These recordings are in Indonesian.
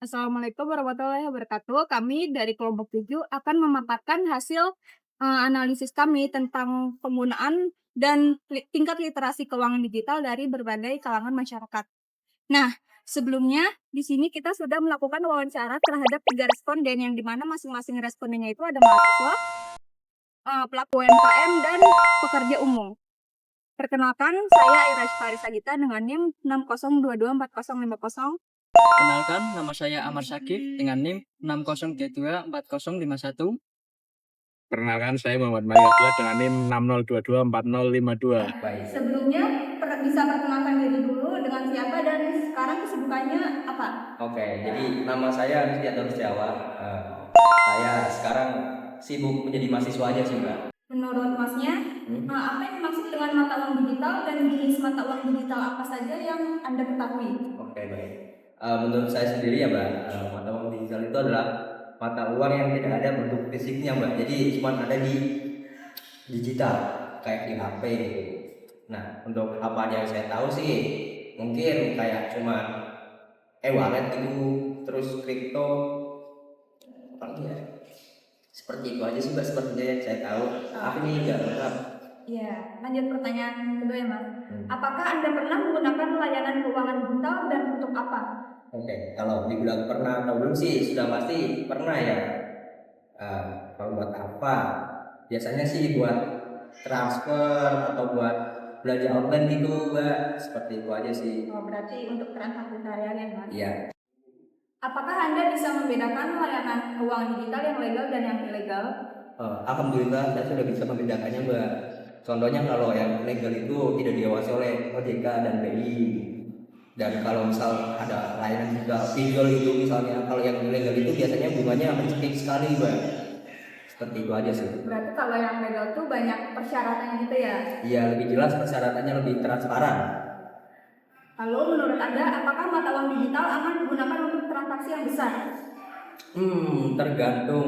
Assalamualaikum warahmatullahi wabarakatuh. Kami dari kelompok 7 akan memaparkan hasil, analisis kami tentang penggunaan dan tingkat literasi keuangan digital dari berbagai kalangan masyarakat. Nah, sebelumnya di sini kita sudah melakukan wawancara terhadap 3 responden yang di mana masing-masing respondennya itu ada mahasiswa, pelaku UMKM, dan pekerja umum. Perkenalkan, saya Ira Farisagita dengan NIM 6022405. Kenalkan, nama saya Amar Syakif dengan NIM 60324051. Perkenalkan, saya Muhammad Malik Abdullah dengan NIM 60224052. Baik. Sebelumnya bisa perkenalkan diri dulu dengan siapa dan sekarang kesibukannya apa? Oke, jadi nama saya Rizky Adolf Setiawan. Saya sekarang sibuk menjadi mahasiswa aja sih, Mbak. Menurut Masnya, apa yang dimaksud dengan mata uang digital dan jenis mata uang digital apa saja yang Anda ketahui? Oke, baik. Menurut saya sendiri ya, Mbak, mata uang digital itu adalah mata uang yang tidak ada bentuk fisiknya, Mbak. Jadi cuma ada di digital, kayak di HP gitu. Nah, untuk apa yang saya tahu sih, mungkin kayak cuma wallet gitu, terus kripto, apa lagi ya? Seperti itu aja sih, Mbak, sepertinya yang saya tahu. Tapi ini nggak lengkap. Iya, lanjut pertanyaan kedua ya, Mas. Apakah Anda pernah menggunakan layanan keuangan digital dan untuk apa? Oke, kalau dibilang pernah atau belum sih sudah pasti pernah ya. Kalau buat apa? Biasanya sih buat transfer atau buat belanja online gitu, Mbak. Seperti itu aja sih. Oh, berarti untuk transaksi sehari-hari ya, Mas? Iya. Apakah Anda bisa membedakan layanan keuangan digital yang legal dan yang ilegal? Alhamdulillah saya sudah bisa membedakannya, Mbak. Contohnya kalau yang legal itu tidak diawasi oleh OJK dan BI. Dan kalau misal ada layanan juga pinjol itu misalnya, kalau yang ilegal itu biasanya bunganya mencekik sekali, Mbak. Seperti itu aja sih. Berarti kalau yang legal tuh banyak persyaratannya gitu ya? Iya, lebih jelas persyaratannya, lebih transparan. Lalu menurut Anda, apakah mata uang digital aman digunakan untuk transaksi yang besar? Tergantung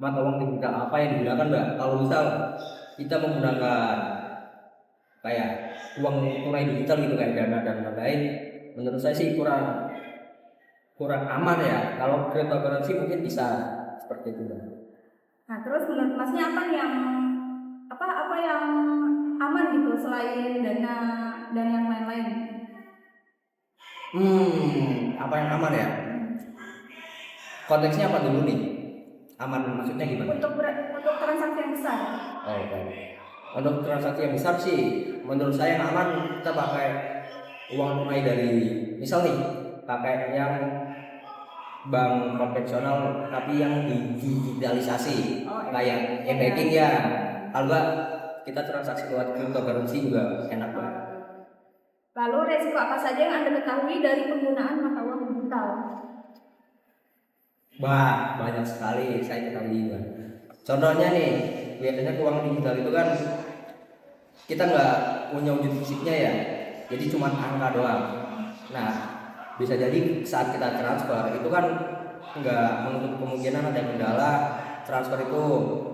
mata uang digital apa yang digunakan, Mbak. Kalau misal kita menggunakan kayak uang tunai digital gitu, kayak Dana dan lain-lain, menurut saya sih kurang aman ya. Kalau cryptocurrency mungkin bisa seperti itu, Mbak. Nah, terus menurut Masnya apa yang aman gitu selain Dana dan yang lain-lain? Apa yang aman ya? Konteksnya apa dulu nih? Aman maksudnya gimana? Untuk transaksi yang besar. Oh, baik. Untuk transaksi yang besar sih, menurut saya yang aman kita pakai uang tunai dari, misal nih, pakai yang bank konvensional tapi yang digitalisasi, kayak e-banking ya. Kalau enggak kita transaksi lewat cryptocurrency juga enak banget. Lalu resiko apa saja yang Anda ketahui dari penggunaan mata uang digital? Banyak sekali saya ketahui, Mbak. Contohnya nih, biasanya keuangan digital itu kan kita nggak punya wujud fisiknya ya, jadi cuma angka doang. Nah, bisa jadi saat kita transfer itu kan nggak menutup kemungkinan ada kendala transfer itu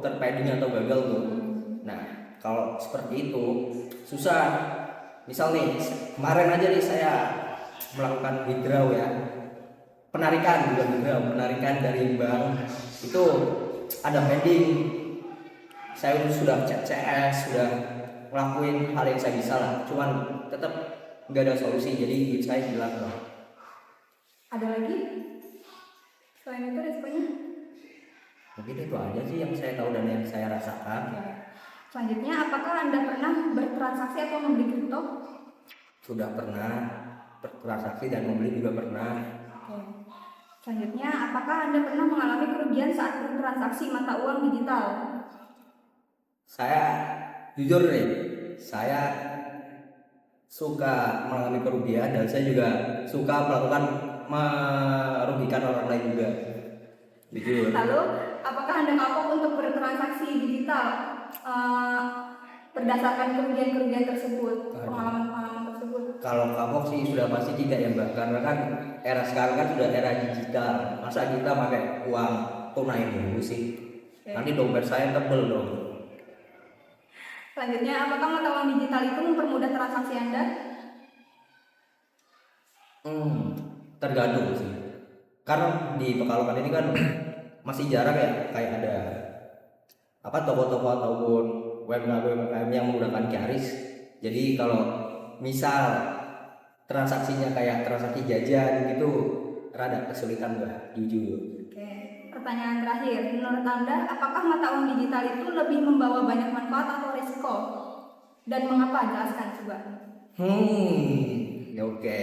terpending atau gagal tuh. Nah, kalau seperti itu susah. Misal nih, kemarin aja nih saya melakukan withdraw ya, penarikan dari bank itu ada pending. Saya sudah chat CS, sudah ngelakuin hal yang saya bisa lah, cuman tetap nggak ada solusi, jadi duit saya hilang. Ada lagi? Selain itu responnya? Mungkin itu aja sih yang saya tahu dan yang saya rasakan. Selanjutnya, apakah Anda pernah bertransaksi atau membeli kripto? Sudah pernah bertransaksi dan membeli juga pernah. Selanjutnya, apakah Anda pernah mengalami kerugian saat bertransaksi mata uang digital? Saya jujur nih, saya suka mengalami kerugian dan saya juga suka merugikan orang lain juga. Jujur. Lalu, apakah Anda kapok untuk bertransaksi digital berdasarkan kerugian-kerugian tersebut, pengalaman-pengalaman tersebut? Kalau kapok sih sudah pasti tidak ya, Mbak, karena kan era sekarang kan sudah era digital. Masa kita pakai uang tunai dulu sih? Nanti dompet saya tebel dong. Selanjutnya, apakah mata uang digital itu mempermudah transaksi Anda? tergantung sih. Karena di Pekalongan ini kan masih jarang ya kayak ada apa toko-toko ataupun UMKM yang menggunakan QRIS. Jadi kalau misal transaksinya kayak transaksi jajan gitu rada kesulitan gak jujur. Oke, pertanyaan terakhir. Menurut Anda, apakah mata uang digital itu lebih membawa banyak manfaat atau risiko? Dan mengapa? Jelaskan coba. Ya oke.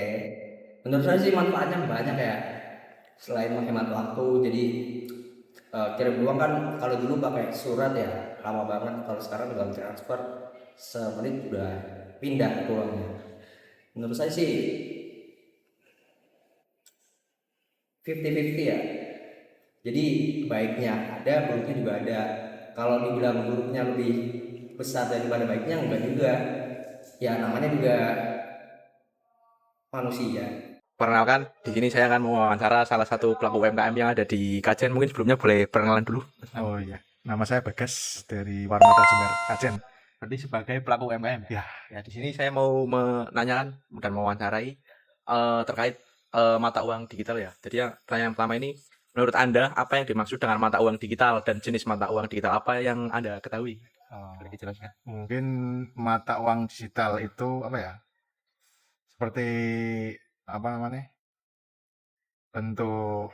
Menurut saya sih manfaatnya banyak ya. Selain menghemat waktu, jadi kirim uang kan kalau dulu pakai surat ya lama banget. Kalau sekarang tinggal transfer semenit udah pindah uangnya. Menurut saya sih 50-50 ya. Jadi baiknya ada, buruknya juga ada. Kalau dibilang buruknya lebih besar daripada baiknya enggak juga. Ya namanya juga manusia. Perkenalkan, di sini saya akan mewawancara salah satu pelaku UMKM yang ada di Kajen. Mungkin sebelumnya boleh perkenalan dulu. Oh iya, nama saya Bagas dari Warmata Jember, Kajen. Berarti sebagai pelaku UMKM. Ya. Ya, di sini saya mau menanyakan dan mewawancarai terkait mata uang digital ya. Jadi yang pertanyaan pertama ini, menurut Anda apa yang dimaksud dengan mata uang digital dan jenis mata uang digital apa yang Anda ketahui? Boleh dijelaskan? Mungkin mata uang digital itu apa ya? Seperti apa namanya? Bentuk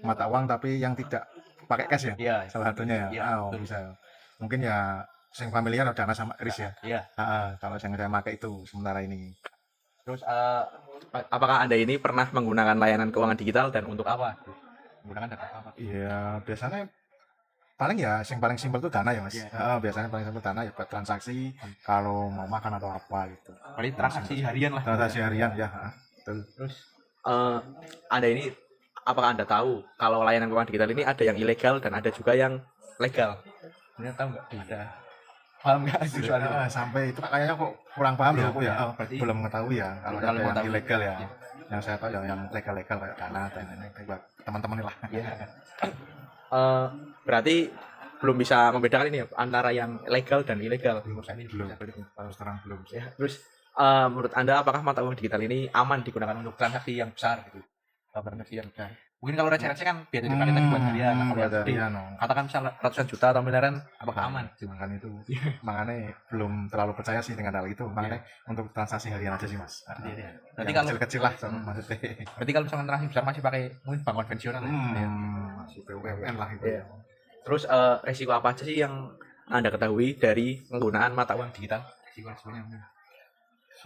mata uang tapi yang tidak pakai cash ya. Iya. Salah satunya ya. Iya, Oh, betul. bisa. Mungkin ya sing familiar Dana sama Kris ya. Iya. Kalau yang saya pakai itu sementara ini. Terus apakah Anda ini pernah menggunakan layanan keuangan digital dan untuk apa? Menggunakan dana apa? Iya, biasanya paling ya yang paling simpel itu Dana ya, Mas. Iya. Biasanya paling simpel Dana ya buat transaksi kalau mau makan atau apa gitu. Berarti transaksi harian lah. Transaksi harian ya. Betul. Terus Anda ini apakah Anda tahu kalau layanan keuangan digital ini ada yang ilegal dan ada juga yang legal? Anda tahu nggak? Ada. Paham nggak? Sampai itu kayaknya kok kurang paham ya aku ya. Berarti Belum mengetahui ya kalau Kalau ada yang mengetahui. ilegal ya. Iya. Yang saya tahu yang legal-legal kayak Dana dan lain-lain buat teman-teman lah. Iya. Berarti belum bisa membedakan ini ya antara yang legal dan ilegal. Menurut saya ini Belum. bisa bedakan. Terus terang belum. Ya, terus menurut Anda apakah mata uang digital ini aman digunakan untuk transaksi yang besar gitu? Transaksi yang besar. Mungkin kalau receh-receh kan biar dipakai tadi buat harian, kalau buat yang gede, harian, oh. katakan misal ratusan juta atau miliaran, apakah aman? Makanya itu. Makanya belum terlalu percaya sih dengan hal itu. Makanya untuk transaksi harian aja sih, Mas. Iya. Berarti Berarti kalau kalau kecil-kecil lah maksudnya. berarti kalau misalkan transaksi besar masih pakai mungkin bank konvensional ya. Iya. Masih BUMN lah itu. Iya. Terus resiko apa aja sih yang Anda ketahui dari penggunaan mata uang digital? Resiko-resikonya apa?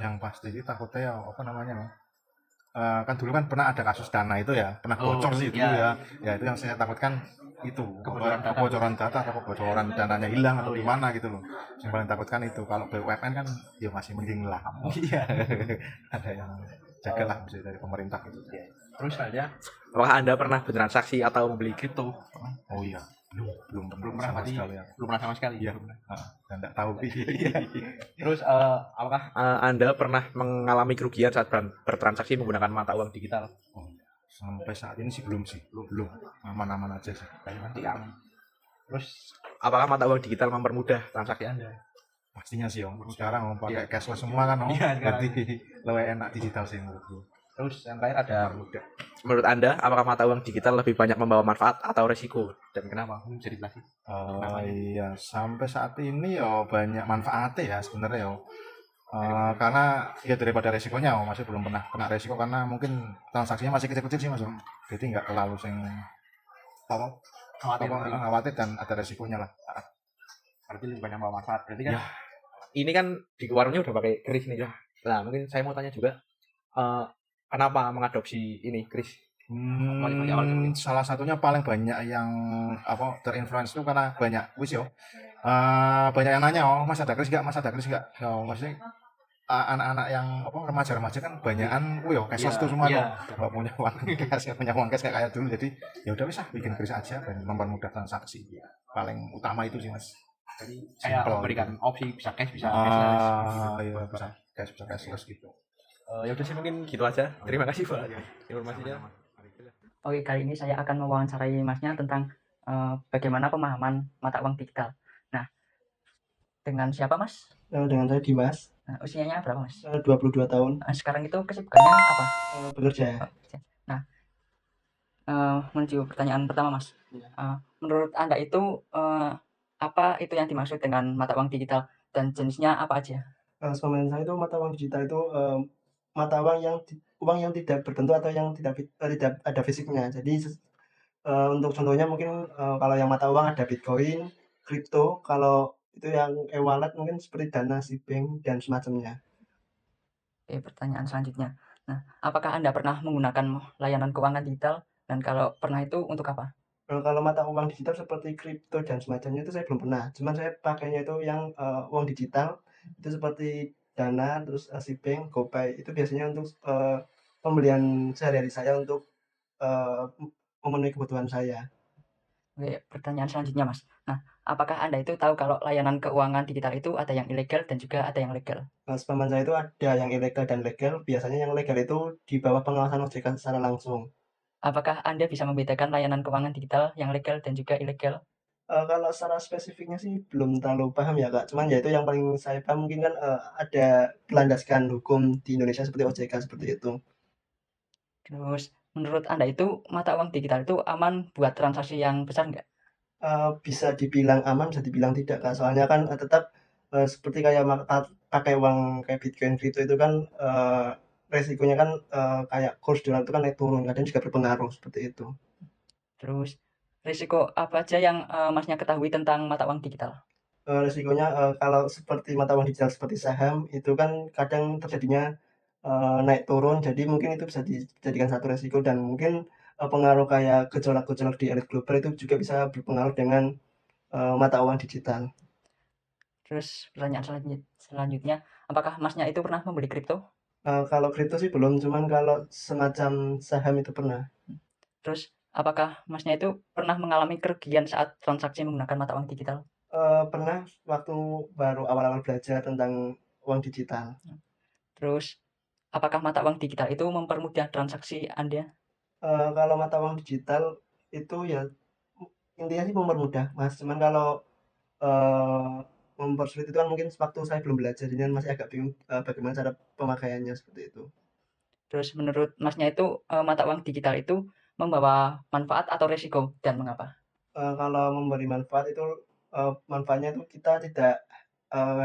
Yang pasti sih takutnya ya apa namanya, kan dulu kan pernah ada kasus Dana itu ya, pernah bocor sih dulu iya. ya itu yang saya takutkan itu Kebocoran data. atau kebocoran dananya hilang atau gimana gitu loh. Yang paling takutkan itu. Kalau BUMN kan ya masih mending lah. Iya. Ada yang jagalah bisa dari pemerintah gitu. Terus apakah Anda pernah bertransaksi atau membeli kripto? Oh iya, belum pernah sama berarti sekali ya. belum pernah sama sekali. Iya. Dan enggak tahu. Terus apakah Anda pernah mengalami kerugian saat bertransaksi menggunakan mata uang digital? Sampai saat ini sih belum aman-aman aja sih. Nanti aman. Terus apakah mata uang digital mempermudah transaksi Anda? Pastinya sih om. Sekarang om pakai cashless semua kan om. Iya, sekarang. Berarti lebih enak digital sih menurutku. Terus yang terakhir ada menurut Anda apakah mata uang digital lebih banyak membawa manfaat atau resiko dan kenapa? Bisa dijelasin. Iya, sampai saat ini ya banyak manfaatnya ya sebenarnya ya. Karena ya daripada resikonya masih belum pernah kena resiko karena mungkin transaksinya masih kecil-kecil sih mas om. Jadi nggak terlalu khawatir dan ada resikonya lah. Berarti lebih banyak membawa manfaat. Berarti kan Ya. ini kan di warungnya udah pakai kris nih. Ya. Nah mungkin saya mau tanya juga kenapa mengadopsi ini kris? Salah satunya paling banyak yang terinfluence itu karena banyak banyak yang nanya mas ada kris nggak maksudnya anak-anak yang remaja-remaja kan banyakan cashless tuh semua nggak punya uang cash kayak dulu jadi ya udah bisa bikin kris aja dan mempermudah transaksi paling utama itu sih mas. Jadi saya memberikan opsi bisa cash bisa bisa cashless gitu. Ya udah sih mungkin gitu aja. Terima kasih Pak informasinya. Oke, kali ini saya akan mewawancarai Masnya tentang bagaimana pemahaman mata uang digital. Nah, dengan siapa Mas? Dengan saya Dimas, Nah, usianya berapa Mas? 22 tahun, Sekarang itu kesibukannya apa? bekerja. Oh, kerja. menuju pertanyaan pertama, Mas. Menurut Anda itu, apa itu yang dimaksud dengan mata uang digital dan jenisnya apa aja? Sepemahaman saya itu mata uang digital itu, mata uang yang tidak berbentuk atau yang tidak ada fisiknya. Jadi untuk contohnya mungkin, kalau yang mata uang ada Bitcoin, kripto, kalau itu yang e-wallet mungkin seperti Dana, Bank dan semacamnya. Oke, pertanyaan selanjutnya. Nah, apakah Anda pernah menggunakan layanan keuangan digital? Dan kalau pernah itu untuk apa? Kalau mata uang digital seperti kripto dan semacamnya itu saya belum pernah, cuman saya pakainya itu yang, uang digital, itu seperti Dana, terus, Bank, GoPay, itu biasanya untuk, pembelian sehari-hari saya untuk, memenuhi kebutuhan saya. Oke, pertanyaan selanjutnya, Mas. Nah, apakah Anda itu tahu kalau layanan keuangan digital itu ada yang ilegal dan juga ada yang legal? Sepemahaman saya itu ada yang ilegal dan legal, biasanya yang legal itu di bawah pengawasan OJK secara langsung. Apakah Anda bisa membedakan layanan keuangan digital yang legal dan juga ilegal? Kalau secara spesifiknya sih belum terlalu paham ya, Kak, cuman ya itu yang paling saya paham mungkin kan, ada berlandaskan hukum di Indonesia seperti OJK seperti itu. Terus, menurut Anda itu mata uang digital itu aman buat transaksi yang besar nggak? Bisa dibilang aman, bisa dibilang tidak, Kak, soalnya kan, tetap, seperti kayak pakai uang kayak Bitcoin, kripto itu kan, resikonya kan, kayak kurs dolar itu kan naik turun, kadang juga berpengaruh, seperti itu. Terus, risiko apa aja yang Masnya ketahui tentang mata uang digital? Resikonya, kalau seperti mata uang digital seperti saham, itu kan kadang terjadinya, naik turun, jadi mungkin itu bisa dijadikan satu resiko dan mungkin, pengaruh kayak gejolak-gejolak di elit global itu juga bisa berpengaruh dengan, mata uang digital. Terus, pertanyaan selanjutnya, apakah Masnya itu pernah membeli kripto? Kalau kripto sih belum, cuman kalau semacam saham itu pernah. Terus, apakah Masnya itu pernah mengalami kerugian saat transaksi menggunakan mata uang digital? Pernah waktu baru awal-awal belajar tentang uang digital. Terus, apakah mata uang digital itu mempermudah transaksi Anda? Kalau mata uang digital itu ya intinya sih mempermudah, Mas, cuman kalau, eee, mempersulit itu kan mungkin waktu saya belum belajar, jadi kan masih agak bingung, bagaimana cara pemakaiannya, seperti itu. Terus menurut Masnya itu, mata uang digital itu membawa manfaat atau resiko dan mengapa? Kalau memberi manfaat itu, manfaatnya itu kita tidak,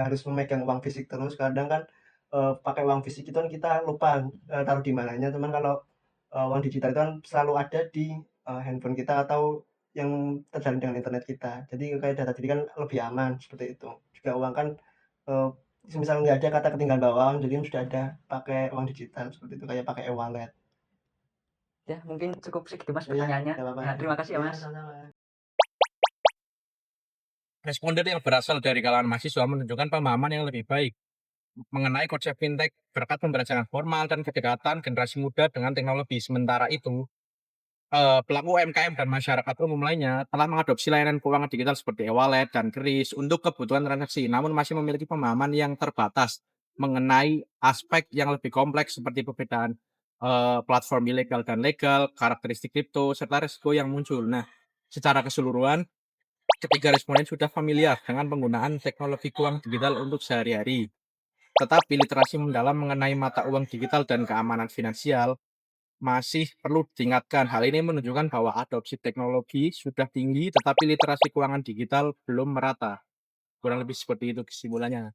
harus memegang uang fisik terus, kadang kan, pakai uang fisik itu kan kita lupa, taruh di mananya, cuman kalau, uang digital itu kan selalu ada di, handphone kita atau yang terjalin dengan internet kita. Jadi kayak data diri kan lebih aman, seperti itu. Juga uang kan, eee, semisal nggak ada kata ketinggalan bawa uang, jadi kan sudah ada pakai uang digital, seperti itu, kayak pakai e-wallet. Ya, mungkin cukup segitu Mas Iya, pertanyaannya. nggak apa-apa. Ya, terima kasih ya Iya, Mas. sama-sama. Responden yang berasal dari kalangan mahasiswa menunjukkan pemahaman yang lebih baik mengenai konsep fintech berkat pembelajaran formal dan kedekatan generasi muda dengan teknologi. Sementara itu, pelaku UMKM dan masyarakat umum lainnya telah mengadopsi layanan keuangan digital seperti e-wallet dan kris untuk kebutuhan transaksi, namun masih memiliki pemahaman yang terbatas mengenai aspek yang lebih kompleks seperti perbedaan platform ilegal dan legal, karakteristik kripto, serta risiko yang muncul. Nah, secara keseluruhan, ketiga responden sudah familiar dengan penggunaan teknologi keuangan digital untuk sehari-hari. Tetapi literasi mendalam mengenai mata uang digital dan keamanan finansial masih perlu diingatkan. Hal ini menunjukkan bahwa adopsi teknologi sudah tinggi, tetapi literasi keuangan digital belum merata. Kurang lebih seperti itu kesimpulannya.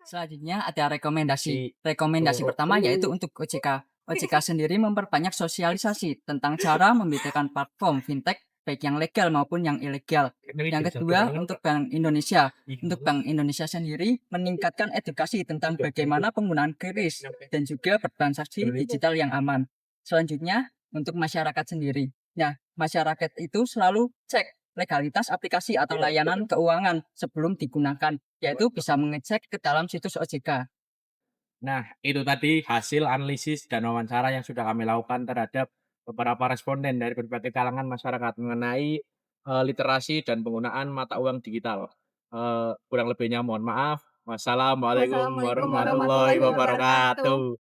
Selanjutnya ada rekomendasi. Rekomendasi pertama yaitu untuk OJK. OJK sendiri memperbanyak sosialisasi tentang cara membedakan platform fintech baik yang legal maupun yang ilegal. Yang kedua, untuk Bank Indonesia. Untuk Bank Indonesia sendiri meningkatkan edukasi tentang bagaimana penggunaan kris dan juga bertransaksi digital yang aman. Selanjutnya, untuk masyarakat sendiri. Nah, masyarakat itu selalu cek legalitas aplikasi atau layanan keuangan sebelum digunakan, yaitu bisa mengecek ke dalam situs OJK. Nah, itu tadi hasil analisis dan wawancara yang sudah kami lakukan terhadap beberapa responden dari berbagai kalangan masyarakat mengenai literasi dan penggunaan mata uang digital. Kurang lebihnya mohon maaf. Wassalamualaikum Wassalamualaikum warahmatullahi warahmatullahi wabarakatuh. wabarakatuh.